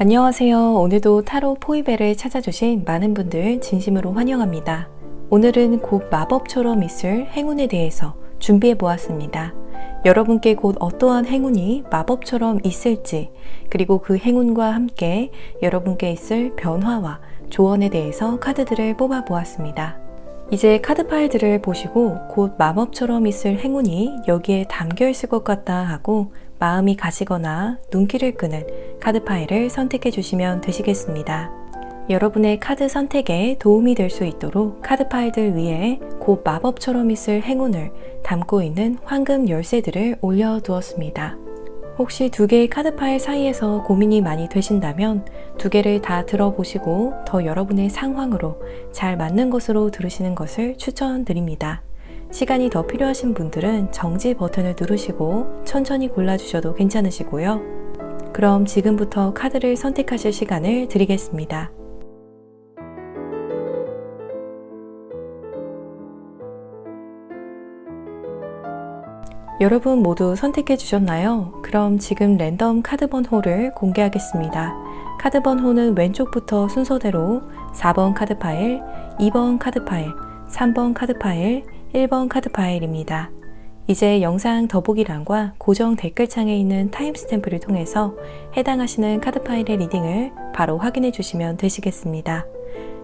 안녕하세요. 오늘도 타로 포이벨을 찾아주신 많은 분들 진심으로 환영합니다. 오늘은 곧 마법처럼 있을 행운에 대해서 준비해 보았습니다. 여러분께 곧 어떠한 행운이 마법처럼 있을지, 그리고 그 행운과 함께 여러분께 있을 변화와 조언에 대해서 카드들을 뽑아 보았습니다. 이제 카드 파일들을 보시고 곧 마법처럼 있을 행운이 여기에 담겨 있을 것 같다 하고 마음이 가시거나 눈길을 끄는 카드 파일을 선택해 주시면 되시겠습니다. 여러분의 카드 선택에 도움이 될 수 있도록 카드 파일들 위에 곧 마법처럼 있을 행운을 담고 있는 황금 열쇠들을 올려두었습니다. 혹시 두 개의 카드 파일 사이에서 고민이 많이 되신다면 두 개를 다 들어보시고 더 여러분의 상황으로 잘 맞는 것으로 들으시는 것을 추천드립니다. 시간이 더 필요하신 분들은 정지 버튼을 누르시고 천천히 골라주셔도 괜찮으시고요. 그럼 지금부터 카드를 선택하실 시간을 드리겠습니다. 여러분 모두 선택해 주셨나요? 그럼 지금 랜덤 카드 번호를 공개하겠습니다. 카드 번호는 왼쪽부터 순서대로 4번 카드 파일, 2번 카드 파일, 3번 카드 파일, 1번 카드 파일입니다. 이제 영상 더보기란과 고정 댓글창에 있는 타임스탬프를 통해서 해당하시는 카드 파일의 리딩을 바로 확인해 주시면 되시겠습니다.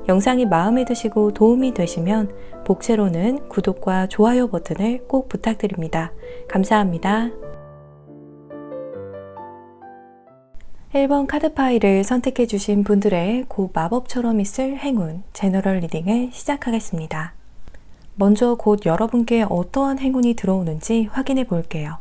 영상이 마음에 드시고 도움이 되시면 복채로는 구독과 좋아요 버튼을 꼭 부탁드립니다. 감사합니다. 1번 카드 파일을 선택해 주신 분들의 곧 마법처럼 있을 행운 제너럴 리딩을 시작하겠습니다. 먼저 곧 여러분께 어떠한 행운이 들어오는지 확인해 볼게요.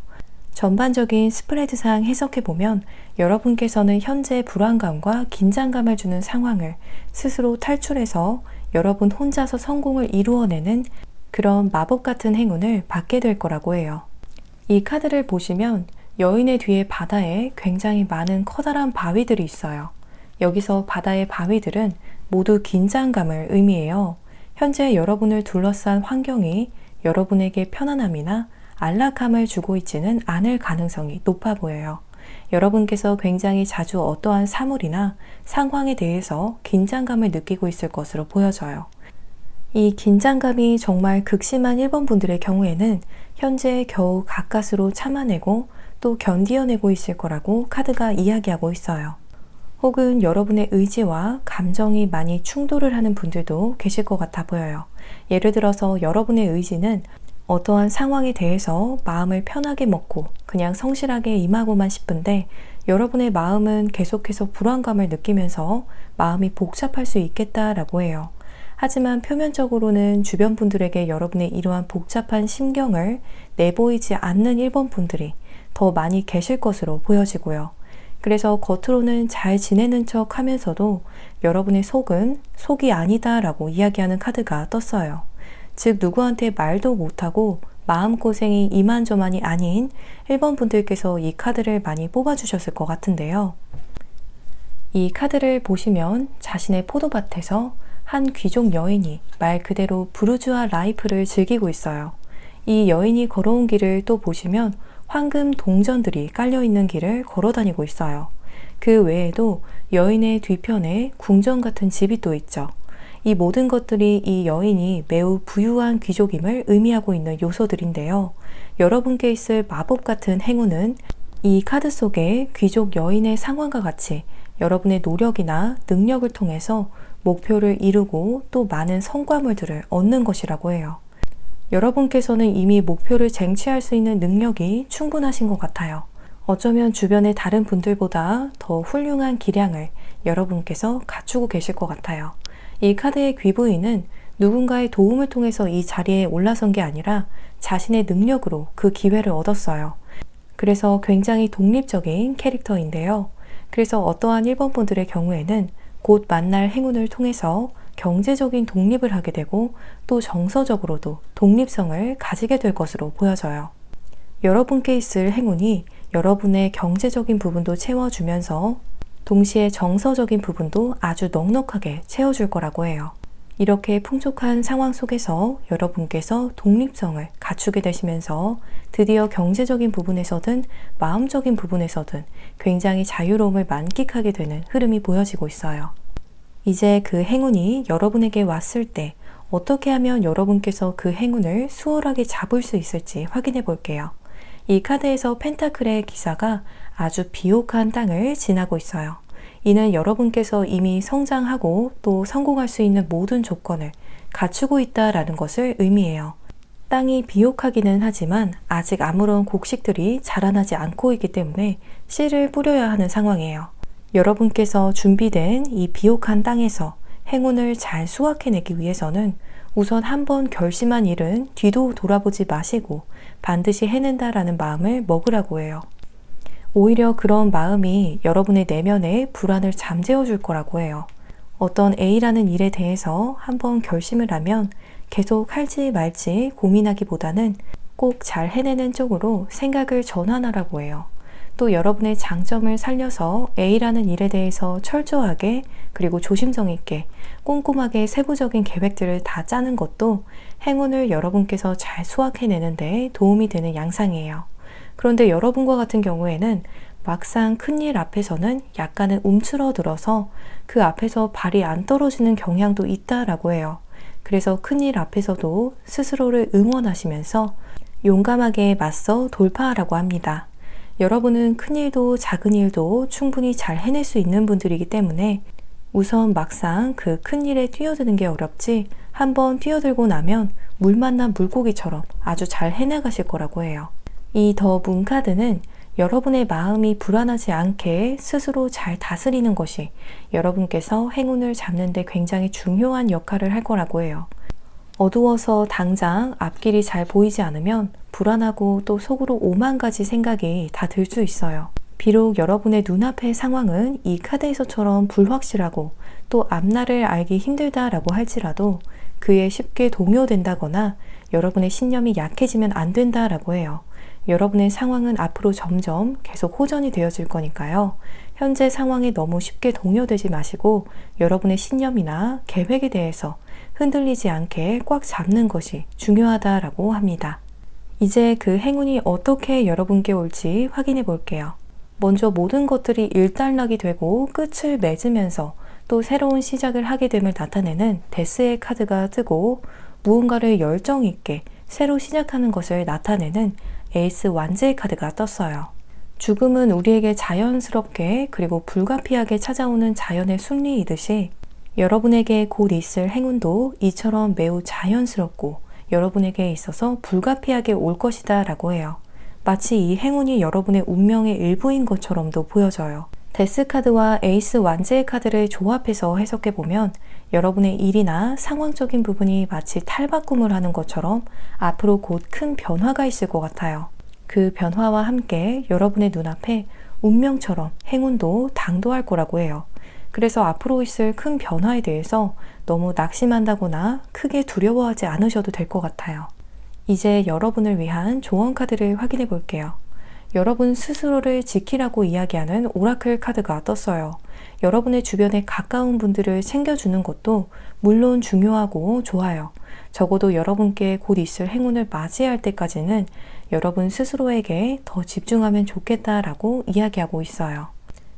전반적인 스프레드상 해석해보면 여러분께서는 현재 불안감과 긴장감을 주는 상황을 스스로 탈출해서 여러분 혼자서 성공을 이루어내는 그런 마법 같은 행운을 받게 될 거라고 해요. 이 카드를 보시면 여인의 뒤에 바다에 굉장히 많은 커다란 바위들이 있어요. 여기서 바다의 바위들은 모두 긴장감을 의미해요. 현재 여러분을 둘러싼 환경이 여러분에게 편안함이나 안락함을 주고 있지는 않을 가능성이 높아 보여요. 여러분께서 굉장히 자주 어떠한 사물이나 상황에 대해서 긴장감을 느끼고 있을 것으로 보여져요. 이 긴장감이 정말 극심한 1번 분들의 경우에는 현재 겨우 가까스로 참아내고 또 견디어내고 있을 거라고 카드가 이야기하고 있어요. 혹은 여러분의 의지와 감정이 많이 충돌을 하는 분들도 계실 것 같아 보여요. 예를 들어서 여러분의 의지는 어떠한 상황에 대해서 마음을 편하게 먹고 그냥 성실하게 임하고만 싶은데 여러분의 마음은 계속해서 불안감을 느끼면서 마음이 복잡할 수 있겠다라고 해요. 하지만 표면적으로는 주변 분들에게 여러분의 이러한 복잡한 심경을 내보이지 않는 1번 분들이 더 많이 계실 것으로 보여지고요. 그래서 겉으로는 잘 지내는 척 하면서도 여러분의 속은 속이 아니다 라고 이야기하는 카드가 떴어요. 즉 누구한테 말도 못하고 마음고생이 이만저만이 아닌 1번 분들께서 이 카드를 많이 뽑아주셨을 것 같은데요. 이 카드를 보시면 자신의 포도밭에서 한 귀족 여인이 말 그대로 부르주아 라이프를 즐기고 있어요. 이 여인이 걸어온 길을 또 보시면 황금 동전들이 깔려있는 길을 걸어 다니고 있어요. 그 외에도 여인의 뒤편에 궁전 같은 집이 또 있죠. 이 모든 것들이 이 여인이 매우 부유한 귀족임을 의미하고 있는 요소들인데요. 여러분께 있을 마법 같은 행운은 이 카드 속의 귀족 여인의 상황과 같이 여러분의 노력이나 능력을 통해서 목표를 이루고 또 많은 성과물들을 얻는 것이라고 해요. 여러분께서는 이미 목표를 쟁취할 수 있는 능력이 충분하신 것 같아요. 어쩌면 주변의 다른 분들보다 더 훌륭한 기량을 여러분께서 갖추고 계실 것 같아요. 이 카드의 귀부인은 누군가의 도움을 통해서 이 자리에 올라선 게 아니라 자신의 능력으로 그 기회를 얻었어요. 그래서 굉장히 독립적인 캐릭터인데요. 그래서 어떠한 1번 분들의 경우에는 곧 만날 행운을 통해서 경제적인 독립을 하게 되고 또 정서적으로도 독립성을 가지게 될 것으로 보여져요. 여러분께 있을 행운이 여러분의 경제적인 부분도 채워주면서 동시에 정서적인 부분도 아주 넉넉하게 채워줄 거라고 해요. 이렇게 풍족한 상황 속에서 여러분께서 독립성을 갖추게 되시면서 드디어 경제적인 부분에서든 마음적인 부분에서든 굉장히 자유로움을 만끽하게 되는 흐름이 보여지고 있어요. 이제 그 행운이 여러분에게 왔을 때 어떻게 하면 여러분께서 그 행운을 수월하게 잡을 수 있을지 확인해 볼게요. 이 카드에서 펜타클의 기사가 아주 비옥한 땅을 지나고 있어요. 이는 여러분께서 이미 성장하고 또 성공할 수 있는 모든 조건을 갖추고 있다라는 것을 의미해요. 땅이 비옥하기는 하지만 아직 아무런 곡식들이 자라나지 않고 있기 때문에 씨를 뿌려야 하는 상황이에요. 여러분께서 준비된 이 비옥한 땅에서 행운을 잘 수확해내기 위해서는 우선 한번 결심한 일은 뒤도 돌아보지 마시고 반드시 해낸다라는 마음을 먹으라고 해요. 오히려 그런 마음이 여러분의 내면의 불안을 잠재워 줄 거라고 해요. 어떤 A라는 일에 대해서 한번 결심을 하면 계속 할지 말지 고민하기보다는 꼭 잘 해내는 쪽으로 생각을 전환하라고 해요. 또 여러분의 장점을 살려서 A라는 일에 대해서 철저하게 그리고 조심성 있게 꼼꼼하게 세부적인 계획들을 다 짜는 것도 행운을 여러분께서 잘 수확해내는 데 도움이 되는 양상이에요. 그런데 여러분과 같은 경우에는 막상 큰일 앞에서는 약간은 움츠러들어서 그 앞에서 발이 안 떨어지는 경향도 있다라고 해요. 그래서 큰일 앞에서도 스스로를 응원하시면서 용감하게 맞서 돌파하라고 합니다. 여러분은 큰일도 작은 일도 충분히 잘 해낼 수 있는 분들이기 때문에 우선 막상 그 큰일에 뛰어드는 게 어렵지 한번 뛰어들고 나면 물 만난 물고기처럼 아주 잘 해나가실 거라고 해요. 이 더 문 카드는 여러분의 마음이 불안하지 않게 스스로 잘 다스리는 것이 여러분께서 행운을 잡는 데 굉장히 중요한 역할을 할 거라고 해요. 어두워서 당장 앞길이 잘 보이지 않으면 불안하고 또 속으로 오만 가지 생각이 다 들 수 있어요. 비록 여러분의 눈앞의 상황은 이 카드에서처럼 불확실하고 또 앞날을 알기 힘들다라고 할지라도 그에 쉽게 동요된다거나 여러분의 신념이 약해지면 안 된다라고 해요. 여러분의 상황은 앞으로 점점 계속 호전이 되어질 거니까요. 현재 상황에 너무 쉽게 동요되지 마시고 여러분의 신념이나 계획에 대해서 흔들리지 않게 꽉 잡는 것이 중요하다라고 합니다. 이제 그 행운이 어떻게 여러분께 올지 확인해 볼게요. 먼저 모든 것들이 일단락이 되고 끝을 맺으면서 또 새로운 시작을 하게 됨을 나타내는 데스의 카드가 뜨고 무언가를 열정 있게 새로 시작하는 것을 나타내는 에이스 완제의 카드가 떴어요. 죽음은 우리에게 자연스럽게 그리고 불가피하게 찾아오는 자연의 순리이듯이 여러분에게 곧 있을 행운도 이처럼 매우 자연스럽고 여러분에게 있어서 불가피하게 올 것이다 라고 해요. 마치 이 행운이 여러분의 운명의 일부인 것처럼도 보여져요. 데스 카드와 에이스 완제의 카드를 조합해서 해석해보면 여러분의 일이나 상황적인 부분이 마치 탈바꿈을 하는 것처럼 앞으로 곧 큰 변화가 있을 것 같아요. 그 변화와 함께 여러분의 눈앞에 운명처럼 행운도 당도할 거라고 해요. 그래서 앞으로 있을 큰 변화에 대해서 너무 낙심한다거나 크게 두려워하지 않으셔도 될 것 같아요. 이제 여러분을 위한 조언 카드를 확인해 볼게요. 여러분 스스로를 지키라고 이야기하는 오라클 카드가 떴어요. 여러분의 주변에 가까운 분들을 챙겨주는 것도 물론 중요하고 좋아요. 적어도 여러분께 곧 있을 행운을 맞이할 때까지는 여러분 스스로에게 더 집중하면 좋겠다라고 이야기하고 있어요.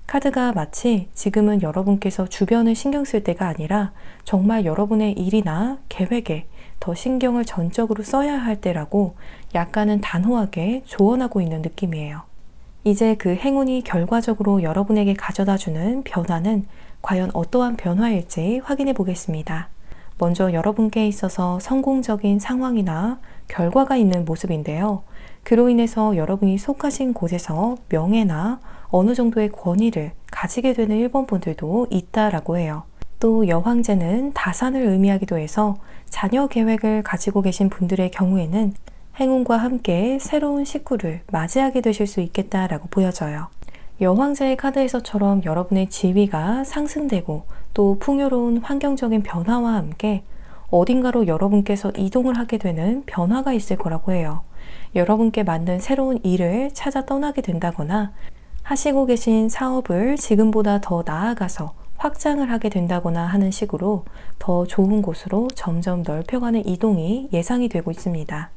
카드가 마치 지금은 여러분께서 주변을 신경 쓸 때가 아니라 정말 여러분의 일이나 계획에 더 신경을 전적으로 써야 할 때라고 약간은 단호하게 조언하고 있는 느낌이에요. 이제 그 행운이 결과적으로 여러분에게 가져다주는 변화는 과연 어떠한 변화일지 확인해 보겠습니다. 먼저 여러분께 있어서 성공적인 상황이나 결과가 있는 모습인데요. 그로 인해서 여러분이 속하신 곳에서 명예나 어느 정도의 권위를 가지게 되는 1번 분들도 있다라고 해요. 또 여황제는 다산을 의미하기도 해서 자녀 계획을 가지고 계신 분들의 경우에는 행운과 함께 새로운 식구를 맞이하게 되실 수 있겠다라고 보여져요. 여황제의 카드에서처럼 여러분의 지위가 상승되고 또 풍요로운 환경적인 변화와 함께 어딘가로 여러분께서 이동을 하게 되는 변화가 있을 거라고 해요. 여러분께 맞는 새로운 일을 찾아 떠나게 된다거나 하시고 계신 사업을 지금보다 더 나아가서 확장을 하게 된다거나 하는 식으로 더 좋은 곳으로 점점 넓혀가는 이동이 예상이 되고 있습니다.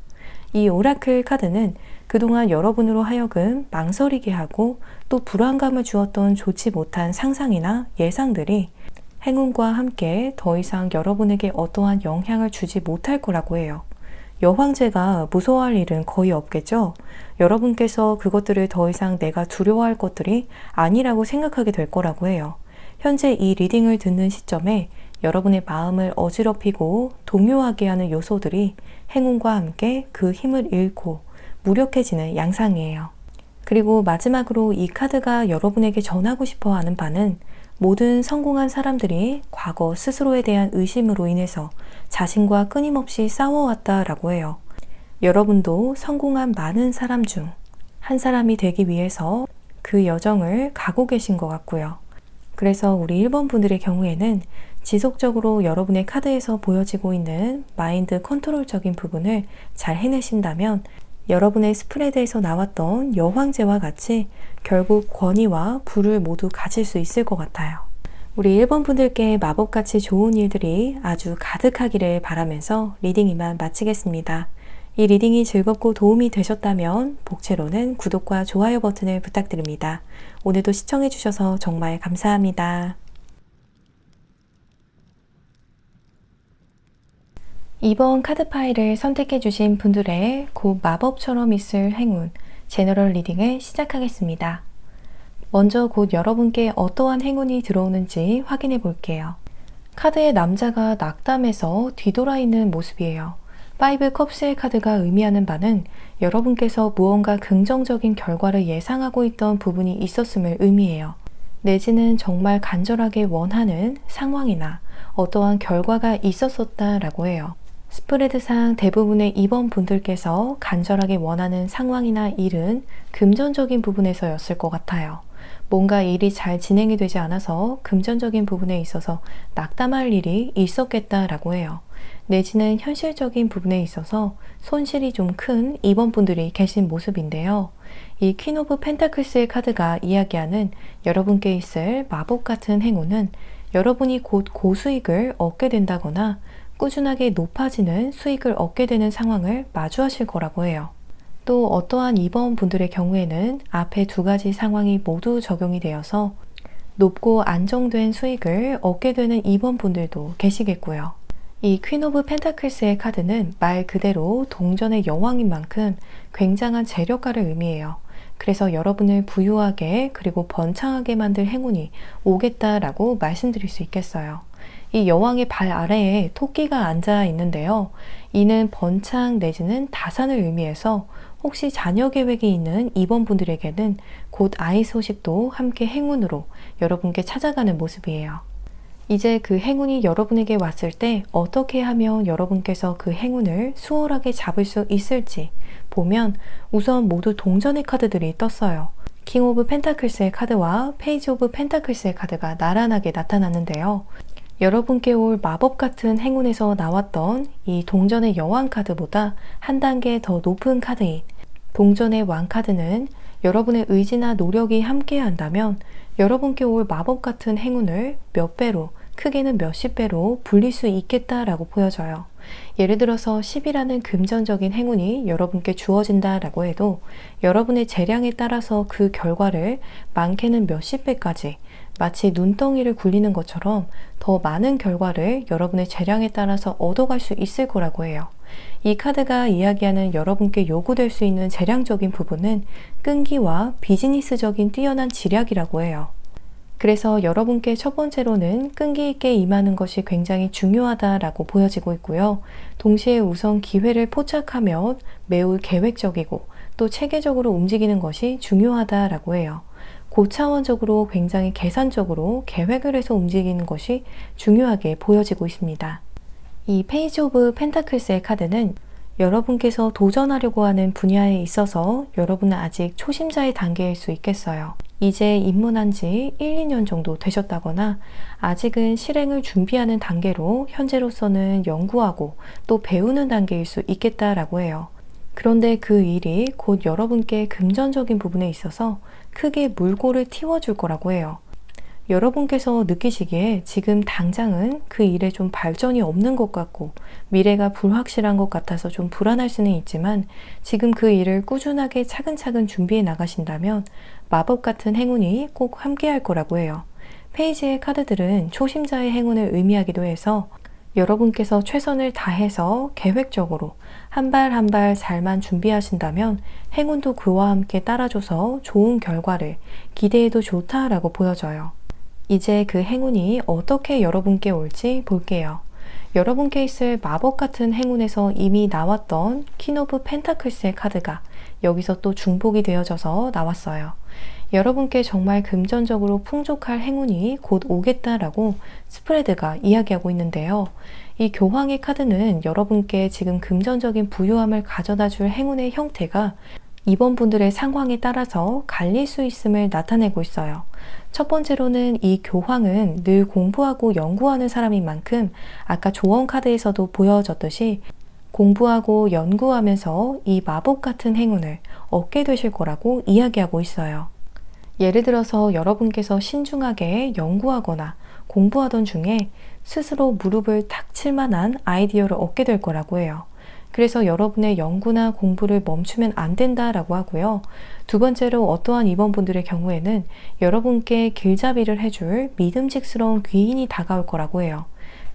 이 오라클 카드는 그동안 여러분으로 하여금 망설이게 하고 또 불안감을 주었던 좋지 못한 상상이나 예상들이 행운과 함께 더 이상 여러분에게 어떠한 영향을 주지 못할 거라고 해요. 여황제가 무서워할 일은 거의 없겠죠? 여러분께서 그것들을 더 이상 내가 두려워할 것들이 아니라고 생각하게 될 거라고 해요. 현재 이 리딩을 듣는 시점에 여러분의 마음을 어지럽히고 동요하게 하는 요소들이 행운과 함께 그 힘을 잃고 무력해지는 양상이에요. 그리고 마지막으로 이 카드가 여러분에게 전하고 싶어 하는 바는 모든 성공한 사람들이 과거 스스로에 대한 의심으로 인해서 자신과 끊임없이 싸워왔다라고 해요. 여러분도 성공한 많은 사람 중 한 사람이 되기 위해서 그 여정을 가고 계신 것 같고요. 그래서 우리 1번 분들의 경우에는 지속적으로 여러분의 카드에서 보여지고 있는 마인드 컨트롤적인 부분을 잘 해내신다면 여러분의 스프레드에서 나왔던 여황제와 같이 결국 권위와 부를 모두 가질 수 있을 것 같아요. 우리 1번 분들께 마법같이 좋은 일들이 아주 가득하기를 바라면서 리딩 이만 마치겠습니다. 이 리딩이 즐겁고 도움이 되셨다면 복채로는 구독과 좋아요 버튼을 부탁드립니다. 오늘도 시청해주셔서 정말 감사합니다. 2번 카드 파일을 선택해 주신 분들의 곧 마법처럼 있을 행운 제너럴 리딩을 시작하겠습니다. 먼저 곧 여러분께 어떠한 행운이 들어오는지 확인해 볼게요. 카드의 남자가 낙담해서 뒤돌아 있는 모습이에요. 5 컵스의 카드가 의미하는 바는 여러분께서 무언가 긍정적인 결과를 예상하고 있던 부분이 있었음을 의미해요. 내지는 정말 간절하게 원하는 상황이나 어떠한 결과가 있었었다라고 해요. 스프레드상 대부분의 2번 분들께서 간절하게 원하는 상황이나 일은 금전적인 부분에서였을 것 같아요. 뭔가 일이 잘 진행이 되지 않아서 금전적인 부분에 있어서 낙담할 일이 있었겠다라고 해요. 내지는 현실적인 부분에 있어서 손실이 좀 큰 2번 분들이 계신 모습인데요. 이 퀸 오브 펜타클스의 카드가 이야기하는 여러분께 있을 마법 같은 행운은 여러분이 곧 고수익을 얻게 된다거나 꾸준하게 높아지는 수익을 얻게 되는 상황을 마주하실 거라고 해요. 또 어떠한 2번 분들의 경우에는 앞에 두 가지 상황이 모두 적용이 되어서 높고 안정된 수익을 얻게 되는 2번 분들도 계시겠고요. 이 퀸 오브 펜타클스의 카드는 말 그대로 동전의 여왕인 만큼 굉장한 재력가를 의미해요. 그래서 여러분을 부유하게 그리고 번창하게 만들 행운이 오겠다라고 말씀드릴 수 있겠어요. 이 여왕의 발 아래에 토끼가 앉아 있는데요. 이는 번창 내지는 다산을 의미해서 혹시 자녀 계획이 있는 2번 분들에게는 곧 아이 소식도 함께 행운으로 여러분께 찾아가는 모습이에요. 이제 그 행운이 여러분에게 왔을 때 어떻게 하면 여러분께서 그 행운을 수월하게 잡을 수 있을지 보면 우선 모두 동전의 카드들이 떴어요. 킹 오브 펜타클스의 카드와 페이지 오브 펜타클스의 카드가 나란하게 나타났는데요. 여러분께 올 마법 같은 행운에서 나왔던 이 동전의 여왕 카드보다 한 단계 더 높은 카드인 동전의 왕 카드는 여러분의 의지나 노력이 함께 한다면 여러분께 올 마법 같은 행운을 몇 배로, 크게는 몇십 배로 불릴 수 있겠다라고 보여져요. 예를 들어서 10이라는 금전적인 행운이 여러분께 주어진다라고 해도 여러분의 재량에 따라서 그 결과를 많게는 몇십 배까지 마치 눈덩이를 굴리는 것처럼 더 많은 결과를 여러분의 재량에 따라서 얻어갈 수 있을 거라고 해요. 이 카드가 이야기하는 여러분께 요구될 수 있는 재량적인 부분은 끈기와 비즈니스적인 뛰어난 지략이라고 해요. 그래서 여러분께 첫 번째로는 끈기 있게 임하는 것이 굉장히 중요하다라고 보여지고 있고요. 동시에 우선 기회를 포착하며 매우 계획적이고 또 체계적으로 움직이는 것이 중요하다라고 해요. 고차원적으로 굉장히 계산적으로 계획을 해서 움직이는 것이 중요하게 보여지고 있습니다. 이 페이지 오브 펜타클스의 카드는 여러분께서 도전하려고 하는 분야에 있어서 여러분은 아직 초심자의 단계일 수 있겠어요. 이제 입문한 지 1, 2년 정도 되셨다거나 아직은 실행을 준비하는 단계로 현재로서는 연구하고 또 배우는 단계일 수 있겠다라고 해요. 그런데 그 일이 곧 여러분께 금전적인 부분에 있어서 크게 물꼬를 틔워줄 거라고 해요. 여러분께서 느끼시기에 지금 당장은 그 일에 좀 발전이 없는 것 같고 미래가 불확실한 것 같아서 좀 불안할 수는 있지만 지금 그 일을 꾸준하게 차근차근 준비해 나가신다면 마법 같은 행운이 꼭 함께할 거라고 해요. 페이지의 카드들은 초심자의 행운을 의미하기도 해서 여러분께서 최선을 다해서 계획적으로 한 발 한 발 잘만 준비하신다면 행운도 그와 함께 따라줘서 좋은 결과를 기대해도 좋다라고 보여져요. 이제 그 행운이 어떻게 여러분께 올지 볼게요. 여러분께 있을 마법 같은 행운에서 이미 나왔던 퀸 오브 펜타클스의 카드가 여기서 또 중복이 되어져서 나왔어요. 여러분께 정말 금전적으로 풍족할 행운이 곧 오겠다라고 스프레드가 이야기하고 있는데요. 이 교황의 카드는 여러분께 지금 금전적인 부유함을 가져다 줄 행운의 형태가 이번 분들의 상황에 따라서 갈릴 수 있음을 나타내고 있어요. 첫 번째로는 이 교황은 늘 공부하고 연구하는 사람인 만큼 아까 조언 카드에서도 보여졌듯이 공부하고 연구하면서 이 마법 같은 행운을 얻게 되실 거라고 이야기하고 있어요. 예를 들어서 여러분께서 신중하게 연구하거나 공부하던 중에 스스로 무릎을 탁 칠 만한 아이디어를 얻게 될 거라고 해요. 그래서 여러분의 연구나 공부를 멈추면 안 된다라고 하고요. 두 번째로 어떠한 이번 분들의 경우에는 여러분께 길잡이를 해줄 믿음직스러운 귀인이 다가올 거라고 해요.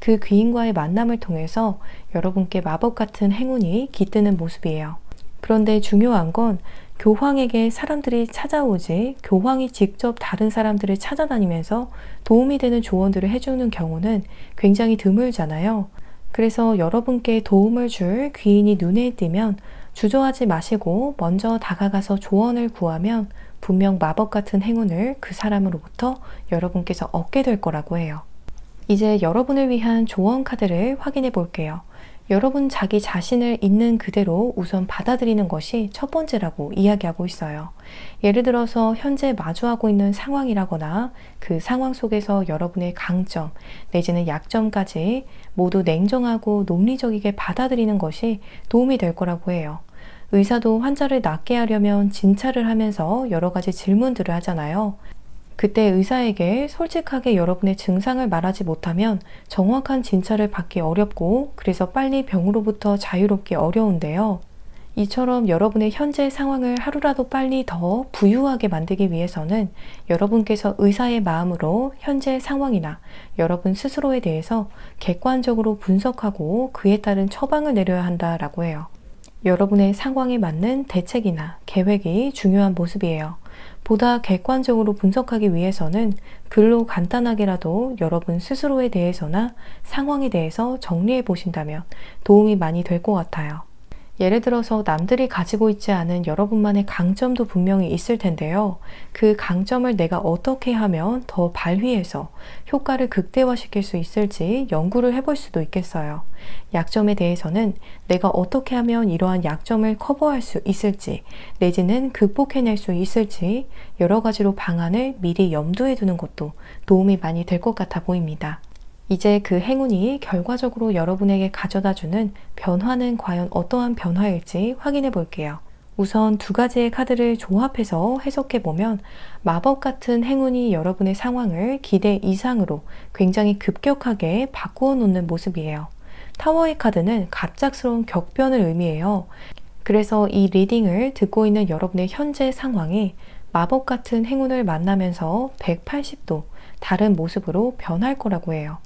그 귀인과의 만남을 통해서 여러분께 마법 같은 행운이 깃드는 모습이에요. 그런데 중요한 건 교황에게 사람들이 찾아오지 교황이 직접 다른 사람들을 찾아다니면서 도움이 되는 조언들을 해주는 경우는 굉장히 드물잖아요. 그래서 여러분께 도움을 줄 귀인이 눈에 띄면 주저하지 마시고 먼저 다가가서 조언을 구하면 분명 마법 같은 행운을 그 사람으로부터 여러분께서 얻게 될 거라고 해요. 이제 여러분을 위한 조언 카드를 확인해 볼게요. 여러분 자기 자신을 있는 그대로 우선 받아들이는 것이 첫 번째라고 이야기하고 있어요. 예를 들어서 현재 마주하고 있는 상황이라거나 그 상황 속에서 여러분의 강점 내지는 약점까지 모두 냉정하고 논리적이게 받아들이는 것이 도움이 될 거라고 해요. 의사도 환자를 낫게 하려면 진찰을 하면서 여러 가지 질문들을 하잖아요. 그때 의사에게 솔직하게 여러분의 증상을 말하지 못하면 정확한 진찰을 받기 어렵고 그래서 빨리 병으로부터 자유롭기 어려운데요. 이처럼 여러분의 현재 상황을 하루라도 빨리 더 부유하게 만들기 위해서는 여러분께서 의사의 마음으로 현재 상황이나 여러분 스스로에 대해서 객관적으로 분석하고 그에 따른 처방을 내려야 한다라고 해요. 여러분의 상황에 맞는 대책이나 계획이 중요한 모습이에요. 보다 객관적으로 분석하기 위해서는 글로 간단하게라도 여러분 스스로에 대해서나 상황에 대해서 정리해 보신다면 도움이 많이 될 것 같아요. 예를 들어서 남들이 가지고 있지 않은 여러분만의 강점도 분명히 있을 텐데요. 그 강점을 내가 어떻게 하면 더 발휘해서 효과를 극대화시킬 수 있을지 연구를 해볼 수도 있겠어요. 약점에 대해서는 내가 어떻게 하면 이러한 약점을 커버할 수 있을지 내지는 극복해낼 수 있을지 여러 가지로 방안을 미리 염두에 두는 것도 도움이 많이 될 것 같아 보입니다. 이제 그 행운이 결과적으로 여러분에게 가져다주는 변화는 과연 어떠한 변화일지 확인해 볼게요. 우선 두 가지의 카드를 조합해서 해석해 보면 마법 같은 행운이 여러분의 상황을 기대 이상으로 굉장히 급격하게 바꾸어 놓는 모습이에요. 타워의 카드는 갑작스러운 격변을 의미해요. 그래서 이 리딩을 듣고 있는 여러분의 현재 상황이 마법 같은 행운을 만나면서 180도 다른 모습으로 변할 거라고 해요.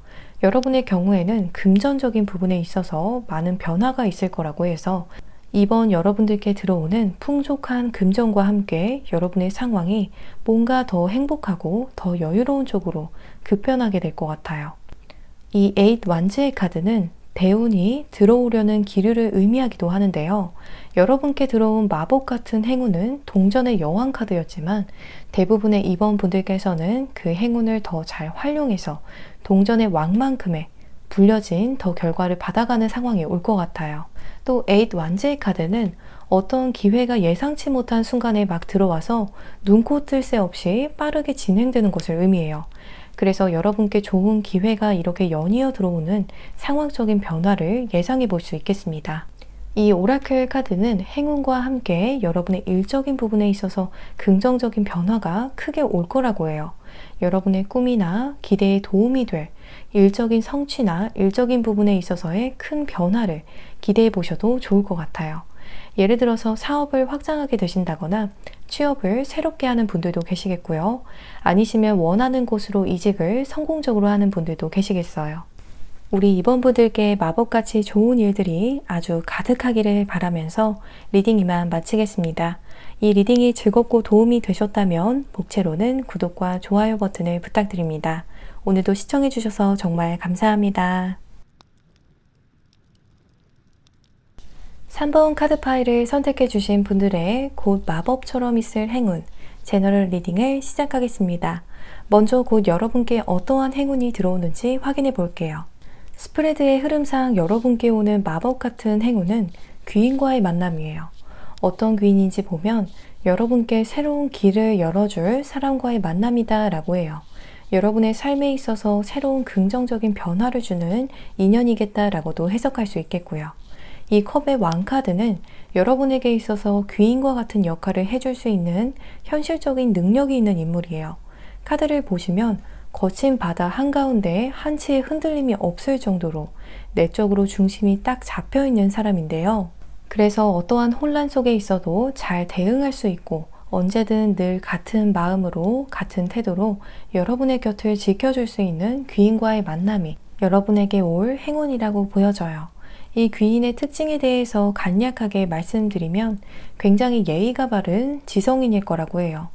여러분의 경우에는 금전적인 부분에 있어서 많은 변화가 있을 거라고 해서 이번 여러분들께 들어오는 풍족한 금전과 함께 여러분의 상황이 뭔가 더 행복하고 더 여유로운 쪽으로 급변하게 될 것 같아요. 이 8 완즈의 카드는 대운이 들어오려는 기류를 의미하기도 하는데요. 여러분께 들어온 마법 같은 행운은 동전의 여왕 카드였지만 대부분의 이번 분들께서는 그 행운을 더 잘 활용해서 동전의 왕만큼의 불려진 더 결과를 받아가는 상황이 올 것 같아요. 또 8 완즈의 카드는 어떤 기회가 예상치 못한 순간에 막 들어와서 눈코 뜰 새 없이 빠르게 진행되는 것을 의미해요. 그래서 여러분께 좋은 기회가 이렇게 연이어 들어오는 상황적인 변화를 예상해 볼 수 있겠습니다. 이 오라클 카드는 행운과 함께 여러분의 일적인 부분에 있어서 긍정적인 변화가 크게 올 거라고 해요. 여러분의 꿈이나 기대에 도움이 될 일적인 성취나 일적인 부분에 있어서의 큰 변화를 기대해 보셔도 좋을 것 같아요. 예를 들어서 사업을 확장하게 되신다거나 취업을 새롭게 하는 분들도 계시겠고요. 아니시면 원하는 곳으로 이직을 성공적으로 하는 분들도 계시겠어요. 우리 이번 분들께 마법같이 좋은 일들이 아주 가득하기를 바라면서 리딩 이만 마치겠습니다. 이 리딩이 즐겁고 도움이 되셨다면 복채로는 구독과 좋아요 버튼을 부탁드립니다. 오늘도 시청해주셔서 정말 감사합니다. 3번 카드 파일을 선택해주신 분들의 곧 마법처럼 있을 행운, 제너럴 리딩을 시작하겠습니다. 먼저 곧 여러분께 어떠한 행운이 들어오는지 확인해 볼게요. 스프레드의 흐름상 여러분께 오는 마법 같은 행운은 귀인과의 만남이에요. 어떤 귀인인지 보면 여러분께 새로운 길을 열어줄 사람과의 만남이다 라고 해요. 여러분의 삶에 있어서 새로운 긍정적인 변화를 주는 인연이겠다 라고도 해석할 수 있겠고요. 이 컵의 왕 카드는 여러분에게 있어서 귀인과 같은 역할을 해줄 수 있는 현실적인 능력이 있는 인물이에요. 카드를 보시면 거친 바다 한가운데 한치의 흔들림이 없을 정도로 내적으로 중심이 딱 잡혀 있는 사람인데요. 그래서 어떠한 혼란 속에 있어도 잘 대응할 수 있고 언제든 늘 같은 마음으로 같은 태도로 여러분의 곁을 지켜줄 수 있는 귀인과의 만남이 여러분에게 올 행운이라고 보여져요. 이 귀인의 특징에 대해서 간략하게 말씀드리면 굉장히 예의가 바른 지성인일 거라고 해요.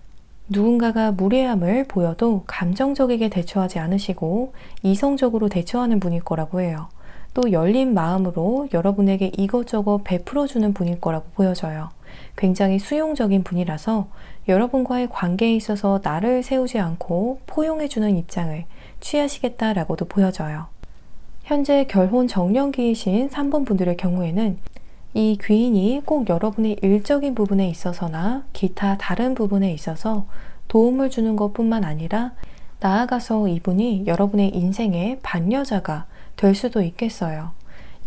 누군가가 무례함을 보여도 감정적이게 대처하지 않으시고 이성적으로 대처하는 분일 거라고 해요. 또 열린 마음으로 여러분에게 이것저것 베풀어주는 분일 거라고 보여져요. 굉장히 수용적인 분이라서 여러분과의 관계에 있어서 나를 세우지 않고 포용해주는 입장을 취하시겠다라고도 보여져요. 현재 결혼 정년기이신 3번 분들의 경우에는 이 귀인이 꼭 여러분의 일적인 부분에 있어서나 기타 다른 부분에 있어서 도움을 주는 것뿐만 아니라 나아가서 이분이 여러분의 인생의 반여자가 될 수도 있겠어요.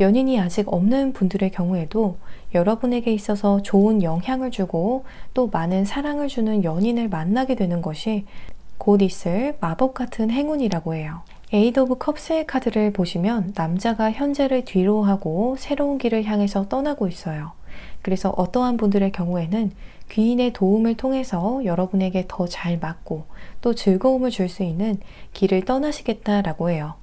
연인이 아직 없는 분들의 경우에도 여러분에게 있어서 좋은 영향을 주고 또 많은 사랑을 주는 연인을 만나게 되는 것이 곧 있을 마법 같은 행운이라고 해요. 에이드 오브 컵스의 카드를 보시면 남자가 현재를 뒤로 하고 새로운 길을 향해서 떠나고 있어요. 그래서 어떠한 분들의 경우에는 귀인의 도움을 통해서 여러분에게 더 잘 맞고 또 즐거움을 줄 수 있는 길을 떠나시겠다라고 해요.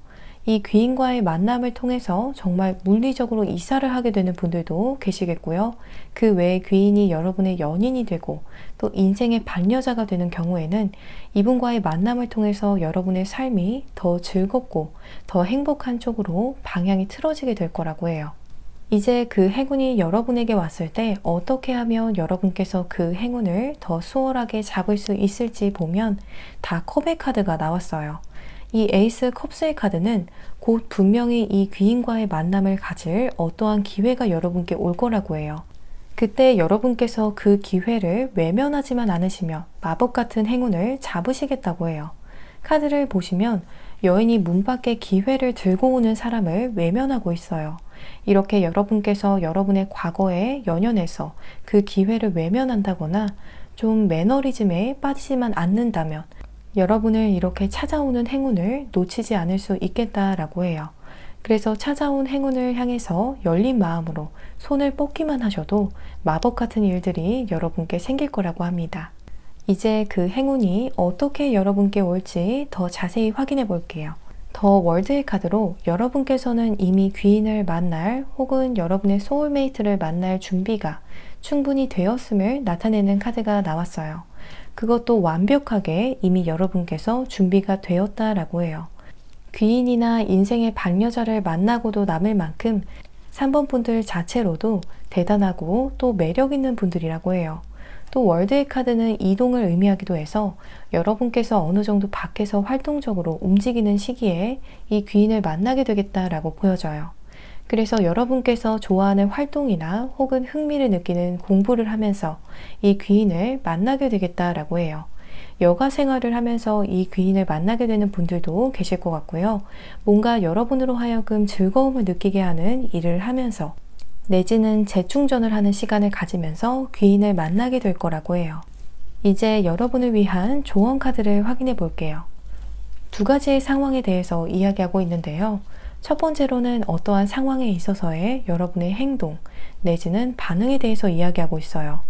이 귀인과의 만남을 통해서 정말 물리적으로 이사를 하게 되는 분들도 계시겠고요. 그 외에 귀인이 여러분의 연인이 되고 또 인생의 반여자가 되는 경우에는 이분과의 만남을 통해서 여러분의 삶이 더 즐겁고 더 행복한 쪽으로 방향이 틀어지게 될 거라고 해요. 이제 그 행운이 여러분에게 왔을 때 어떻게 하면 여러분께서 그 행운을 더 수월하게 잡을 수 있을지 보면 다 컵의 카드가 나왔어요. 이 에이스 컵스의 카드는 곧 분명히 이 귀인과의 만남을 가질 어떠한 기회가 여러분께 올 거라고 해요. 그때 여러분께서 그 기회를 외면하지만 않으시면 마법 같은 행운을 잡으시겠다고 해요. 카드를 보시면 여인이 문 밖에 기회를 들고 오는 사람을 외면하고 있어요. 이렇게 여러분께서 여러분의 과거에 연연해서 그 기회를 외면한다거나 좀 매너리즘에 빠지지만 않는다면 여러분을 이렇게 찾아오는 행운을 놓치지 않을 수 있겠다라고 해요. 그래서 찾아온 행운을 향해서 열린 마음으로 손을 뻗기만 하셔도 마법 같은 일들이 여러분께 생길 거라고 합니다. 이제 그 행운이 어떻게 여러분께 올지 더 자세히 확인해 볼게요. 더 월드의 카드로 여러분께서는 이미 귀인을 만날 혹은 여러분의 소울메이트를 만날 준비가 충분히 되었음을 나타내는 카드가 나왔어요. 그것도 완벽하게 이미 여러분께서 준비가 되었다라고 해요. 귀인이나 인생의 반여자를 만나고도 남을 만큼 3번 분들 자체로도 대단하고 또 매력 있는 분들이라고 해요. 또 월드의 카드는 이동을 의미하기도 해서 여러분께서 어느 정도 밖에서 활동적으로 움직이는 시기에 이 귀인을 만나게 되겠다라고 보여져요. 그래서 여러분께서 좋아하는 활동이나 혹은 흥미를 느끼는 공부를 하면서 이 귀인을 만나게 되겠다라고 해요. 여가 생활을 하면서 이 귀인을 만나게 되는 분들도 계실 것 같고요. 뭔가 여러분으로 하여금 즐거움을 느끼게 하는 일을 하면서 내지는 재충전을 하는 시간을 가지면서 귀인을 만나게 될 거라고 해요. 이제 여러분을 위한 조언 카드를 확인해 볼게요. 두 가지의 상황에 대해서 이야기하고 있는데요. 첫 번째로는 어떠한 상황에 있어서의 여러분의 행동 내지는 반응에 대해서 이야기하고 있어요.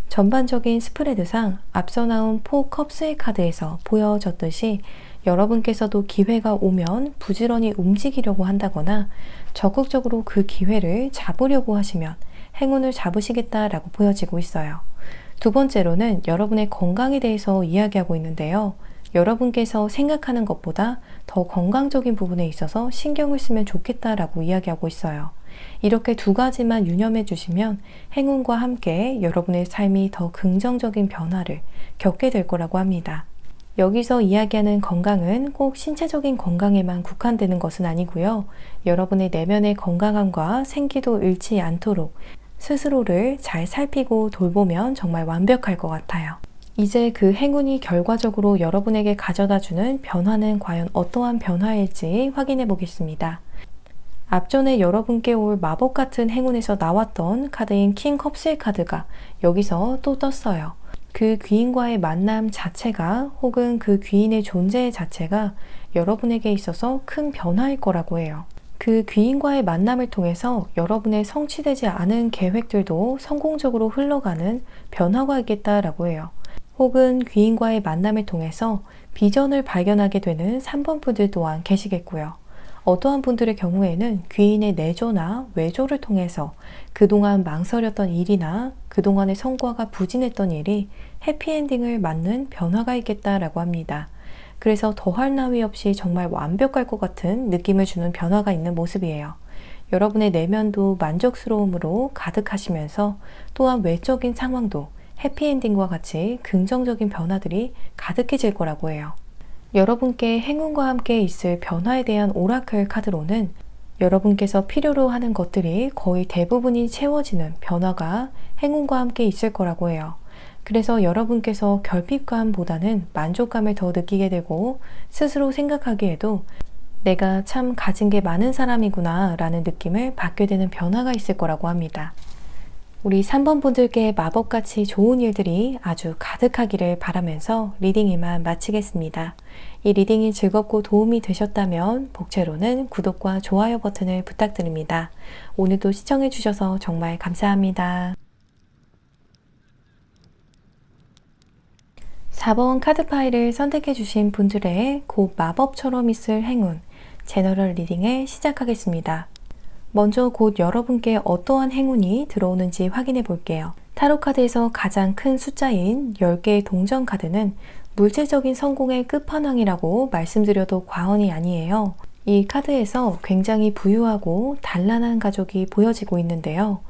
전반적인 스프레드상 앞서 나온 4컵스의 카드에서 보여졌듯이 여러분께서도 기회가 오면 부지런히 움직이려고 한다거나 적극적으로 그 기회를 잡으려고 하시면 행운을 잡으시겠다라고 보여지고 있어요. 두 번째로는 여러분의 건강에 대해서 이야기하고 있는데요. 여러분께서 생각하는 것보다 더 건강적인 부분에 있어서 신경을 쓰면 좋겠다라고 이야기하고 있어요. 이렇게 두 가지만 유념해 주시면 행운과 함께 여러분의 삶이 더 긍정적인 변화를 겪게 될 거라고 합니다. 여기서 이야기하는 건강은 꼭 신체적인 건강에만 국한되는 것은 아니고요. 여러분의 내면의 건강함과 생기도 잃지 않도록 스스로를 잘 살피고 돌보면 정말 완벽할 것 같아요. 이제 그 행운이 결과적으로 여러분에게 가져다주는 변화는 과연 어떠한 변화일지 확인해 보겠습니다. 앞전에 여러분께 올 마법 같은 행운에서 나왔던 카드인 킹 컵스의 카드가 여기서 또 떴어요. 그 귀인과의 만남 자체가 혹은 그 귀인의 존재 자체가 여러분에게 있어서 큰 변화일 거라고 해요. 그 귀인과의 만남을 통해서 여러분의 성취되지 않은 계획들도 성공적으로 흘러가는 변화가 있겠다라고 해요. 혹은 귀인과의 만남을 통해서 비전을 발견하게 되는 3번 분들 또한 계시겠고요. 어떠한 분들의 경우에는 귀인의 내조나 외조를 통해서 그동안 망설였던 일이나 그동안의 성과가 부진했던 일이 해피엔딩을 맞는 변화가 있겠다라고 합니다. 그래서 더할 나위 없이 정말 완벽할 것 같은 느낌을 주는 변화가 있는 모습이에요. 여러분의 내면도 만족스러움으로 가득하시면서 또한 외적인 상황도 해피엔딩과 같이 긍정적인 변화들이 가득해질 거라고 해요. 여러분께 행운과 함께 있을 변화에 대한 오라클 카드로는 여러분께서 필요로 하는 것들이 거의 대부분이 채워지는 변화가 행운과 함께 있을 거라고 해요. 그래서 여러분께서 결핍감보다는 만족감을 더 느끼게 되고 스스로 생각하기에도 내가 참 가진 게 많은 사람이구나 라는 느낌을 받게 되는 변화가 있을 거라고 합니다. 우리 3번 분들께 마법같이 좋은 일들이 아주 가득하기를 바라면서 리딩 이만 마치겠습니다. 이 리딩이 즐겁고 도움이 되셨다면 복채로는 구독과 좋아요 버튼을 부탁드립니다. 오늘도 시청해 주셔서 정말 감사합니다. 4번 카드 파일을 선택해 주신 분들의 곧 마법처럼 있을 행운 제너럴 리딩을 시작하겠습니다. 먼저 곧 여러분께 어떠한 행운이 들어오는지 확인해 볼게요. 타로 카드에서 가장 큰 숫자인 10개의 동전 카드는 물질적인 성공의 끝판왕이라고 말씀드려도 과언이 아니에요. 이 카드에서 굉장히 부유하고 단란한 가족이 보여지고 있는데요.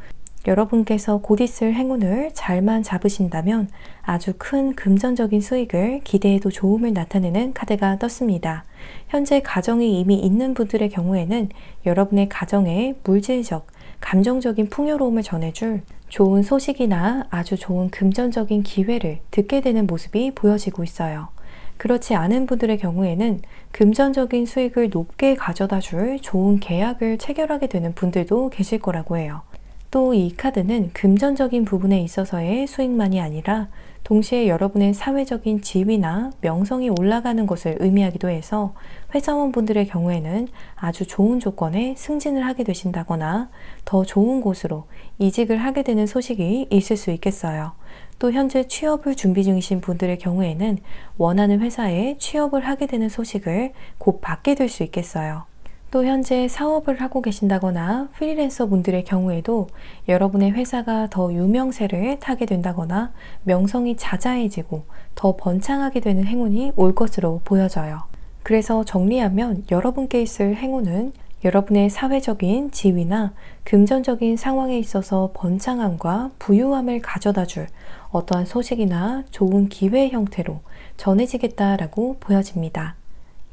여러분께서 곧 있을 행운을 잘만 잡으신다면 아주 큰 금전적인 수익을 기대해도 좋음을 나타내는 카드가 떴습니다. 현재 가정이 이미 있는 분들의 경우에는 여러분의 가정에 물질적, 감정적인 풍요로움을 전해줄 좋은 소식이나 아주 좋은 금전적인 기회를 듣게 되는 모습이 보여지고 있어요. 그렇지 않은 분들의 경우에는 금전적인 수익을 높게 가져다 줄 좋은 계약을 체결하게 되는 분들도 계실 거라고 해요. 또 이 카드는 금전적인 부분에 있어서의 수익만이 아니라 동시에 여러분의 사회적인 지위나 명성이 올라가는 것을 의미하기도 해서 회사원분들의 경우에는 아주 좋은 조건에 승진을 하게 되신다거나 더 좋은 곳으로 이직을 하게 되는 소식이 있을 수 있겠어요. 또 현재 취업을 준비 중이신 분들의 경우에는 원하는 회사에 취업을 하게 되는 소식을 곧 받게 될 수 있겠어요. 또 현재 사업을 하고 계신다거나 프리랜서 분들의 경우에도 여러분의 회사가 더 유명세를 타게 된다거나 명성이 자자해지고 더 번창하게 되는 행운이 올 것으로 보여져요. 그래서 정리하면 여러분께 있을 행운은 여러분의 사회적인 지위나 금전적인 상황에 있어서 번창함과 부유함을 가져다 줄 어떠한 소식이나 좋은 기회 형태로 전해지겠다라고 보여집니다.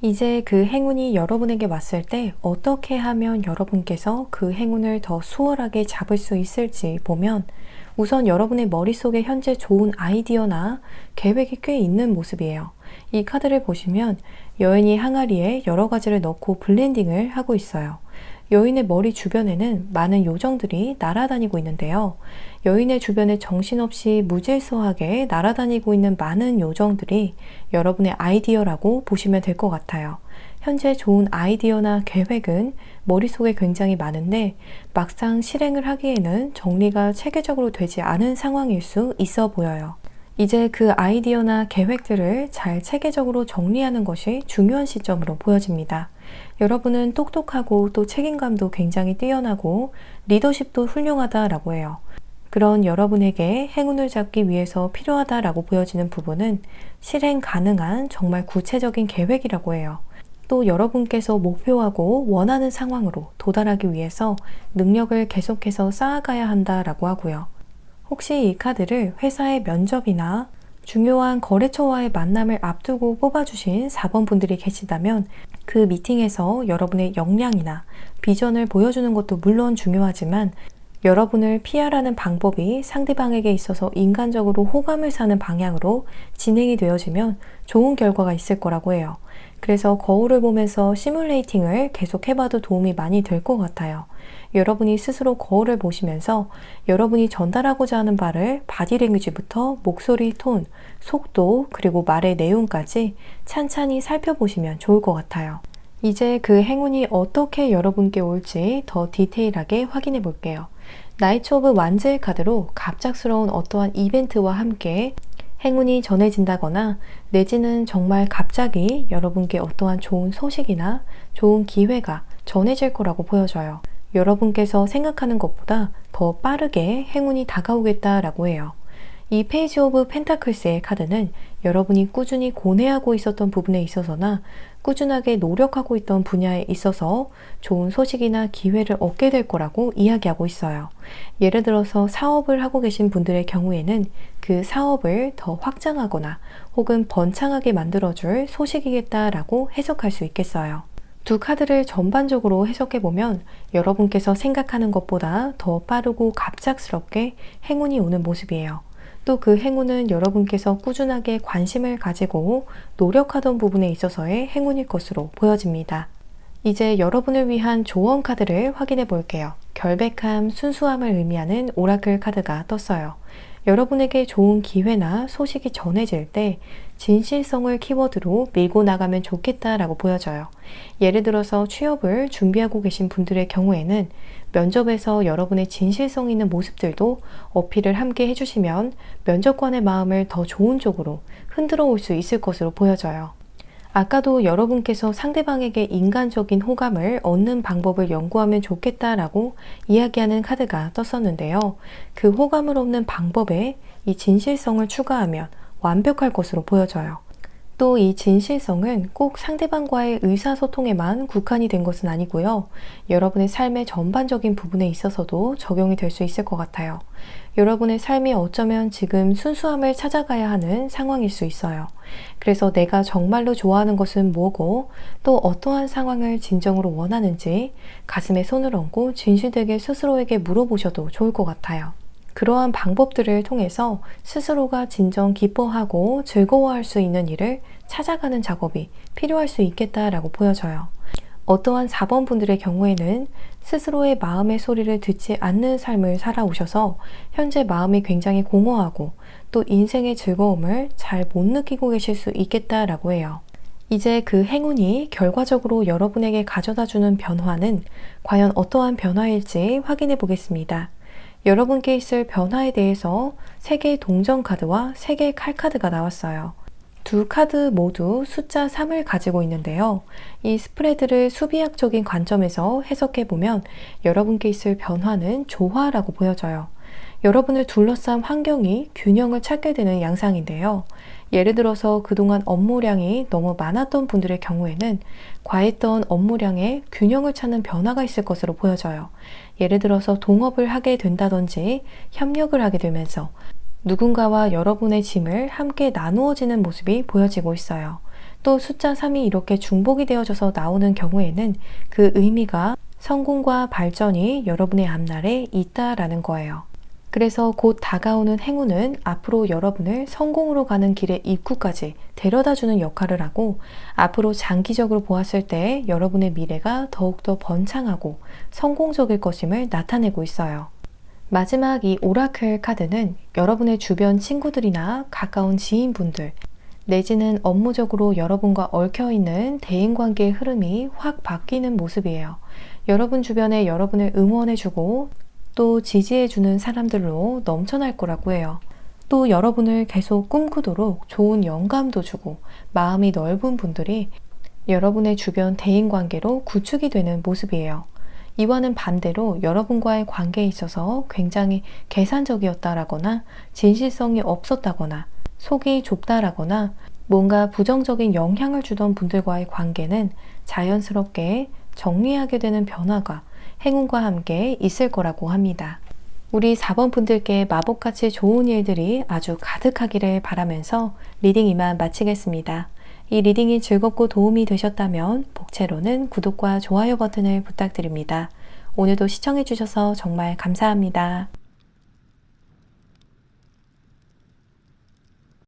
이제 그 행운이 여러분에게 왔을 때 어떻게 하면 여러분께서 그 행운을 더 수월하게 잡을 수 있을지 보면 우선 여러분의 머릿속에 현재 좋은 아이디어나 계획이 꽤 있는 모습이에요. 이 카드를 보시면 여인이 항아리에 여러 가지를 넣고 블렌딩을 하고 있어요. 여인의 머리 주변에는 많은 요정들이 날아다니고 있는데요. 여인의 주변에 정신없이 무질서하게 날아다니고 있는 많은 요정들이 여러분의 아이디어라고 보시면 될 것 같아요. 현재 좋은 아이디어나 계획은 머릿속에 굉장히 많은데 막상 실행을 하기에는 정리가 체계적으로 되지 않은 상황일 수 있어 보여요. 이제 그 아이디어나 계획들을 잘 체계적으로 정리하는 것이 중요한 시점으로 보여집니다. 여러분은 똑똑하고 또 책임감도 굉장히 뛰어나고 리더십도 훌륭하다라고 해요. 그런 여러분에게 행운을 잡기 위해서 필요하다라고 보여지는 부분은 실행 가능한 정말 구체적인 계획이라고 해요. 또 여러분께서 목표하고 원하는 상황으로 도달하기 위해서 능력을 계속해서 쌓아가야 한다라고 하고요. 혹시 이 카드를 회사의 면접이나 중요한 거래처와의 만남을 앞두고 뽑아주신 4번 분들이 계시다면 그 미팅에서 여러분의 역량이나 비전을 보여주는 것도 물론 중요하지만 여러분을 PR하는 방법이 상대방에게 있어서 인간적으로 호감을 사는 방향으로 진행이 되어지면 좋은 결과가 있을 거라고 해요. 그래서 거울을 보면서 시뮬레이팅을 계속 해봐도 도움이 많이 될 것 같아요. 여러분이 스스로 거울을 보시면서 여러분이 전달하고자 하는 바를 바디랭귀지부터 목소리 톤, 속도, 그리고 말의 내용까지 찬찬히 살펴보시면 좋을 것 같아요. 이제 그 행운이 어떻게 여러분께 올지 더 디테일하게 확인해 볼게요. 나이트 오브 완즈의 카드로 갑작스러운 어떠한 이벤트와 함께 행운이 전해진다거나 내지는 정말 갑자기 여러분께 어떠한 좋은 소식이나 좋은 기회가 전해질 거라고 보여져요. 여러분께서 생각하는 것보다 더 빠르게 행운이 다가오겠다라고 해요. 이 페이지 오브 펜타클스의 카드는 여러분이 꾸준히 고뇌하고 있었던 부분에 있어서나 꾸준하게 노력하고 있던 분야에 있어서 좋은 소식이나 기회를 얻게 될 거라고 이야기하고 있어요. 예를 들어서 사업을 하고 계신 분들의 경우에는 그 사업을 더 확장하거나 혹은 번창하게 만들어줄 소식이겠다라고 해석할 수 있겠어요. 두 카드를 전반적으로 해석해보면 여러분께서 생각하는 것보다 더 빠르고 갑작스럽게 행운이 오는 모습이에요. 또 그 행운은 여러분께서 꾸준하게 관심을 가지고 노력하던 부분에 있어서의 행운일 것으로 보여집니다. 이제 여러분을 위한 조언 카드를 확인해 볼게요. 결백함, 순수함을 의미하는 오라클 카드가 떴어요. 여러분에게 좋은 기회나 소식이 전해질 때 진실성을 키워드로 밀고 나가면 좋겠다라고 보여져요. 예를 들어서 취업을 준비하고 계신 분들의 경우에는 면접에서 여러분의 진실성 있는 모습들도 어필을 함께 해주시면 면접관의 마음을 더 좋은 쪽으로 흔들어 올 수 있을 것으로 보여져요. 아까도 여러분께서 상대방에게 인간적인 호감을 얻는 방법을 연구하면 좋겠다라고 이야기하는 카드가 떴었는데요. 그 호감을 얻는 방법에 이 진실성을 추가하면 완벽할 것으로 보여져요. 또 이 진실성은 꼭 상대방과의 의사소통에만 국한이 된 것은 아니고요. 여러분의 삶의 전반적인 부분에 있어서도 적용이 될 수 있을 것 같아요. 여러분의 삶이 어쩌면 지금 순수함을 찾아가야 하는 상황일 수 있어요. 그래서 내가 정말로 좋아하는 것은 뭐고 또 어떠한 상황을 진정으로 원하는지 가슴에 손을 얹고 진실되게 스스로에게 물어보셔도 좋을 것 같아요. 그러한 방법들을 통해서 스스로가 진정 기뻐하고 즐거워할 수 있는 일을 찾아가는 작업이 필요할 수 있겠다라고 보여져요. 어떠한 4번 분들의 경우에는 스스로의 마음의 소리를 듣지 않는 삶을 살아오셔서 현재 마음이 굉장히 공허하고 또 인생의 즐거움을 잘 못 느끼고 계실 수 있겠다라고 해요. 이제 그 행운이 결과적으로 여러분에게 가져다주는 변화는 과연 어떠한 변화일지 확인해 보겠습니다. 여러분께 있을 변화에 대해서 3개의 동전 카드와 3개의 칼 카드가 나왔어요. 두 카드 모두 숫자 3을 가지고 있는데요. 이 스프레드를 수비학적인 관점에서 해석해보면 여러분께 있을 변화는 조화라고 보여져요. 여러분을 둘러싼 환경이 균형을 찾게 되는 양상인데요. 예를 들어서 그동안 업무량이 너무 많았던 분들의 경우에는 과했던 업무량에 균형을 찾는 변화가 있을 것으로 보여져요. 예를 들어서 동업을 하게 된다든지 협력을 하게 되면서 누군가와 여러분의 짐을 함께 나누어지는 모습이 보여지고 있어요. 또 숫자 3이 이렇게 중복이 되어져서 나오는 경우에는 그 의미가 성공과 발전이 여러분의 앞날에 있다라는 거예요. 그래서 곧 다가오는 행운은 앞으로 여러분을 성공으로 가는 길의 입구까지 데려다주는 역할을 하고 앞으로 장기적으로 보았을 때 여러분의 미래가 더욱더 번창하고 성공적일 것임을 나타내고 있어요. 마지막 이 오라클 카드는 여러분의 주변 친구들이나 가까운 지인분들 내지는 업무적으로 여러분과 얽혀있는 대인관계의 흐름이 확 바뀌는 모습이에요. 여러분 주변에 여러분을 응원해주고 또 지지해주는 사람들로 넘쳐날 거라고 해요. 또 여러분을 계속 꿈꾸도록 좋은 영감도 주고 마음이 넓은 분들이 여러분의 주변 대인관계로 구축이 되는 모습이에요. 이와는 반대로 여러분과의 관계에 있어서 굉장히 계산적이었다라거나 진실성이 없었다거나 속이 좁다라거나 뭔가 부정적인 영향을 주던 분들과의 관계는 자연스럽게 정리하게 되는 변화가 행운과 함께 있을 거라고 합니다. 우리 4번 분들께 마법같이 좋은 일들이 아주 가득하기를 바라면서 리딩 이만 마치겠습니다. 이 리딩이 즐겁고 도움이 되셨다면 복채로는 구독과 좋아요 버튼을 부탁드립니다. 오늘도 시청해주셔서 정말 감사합니다.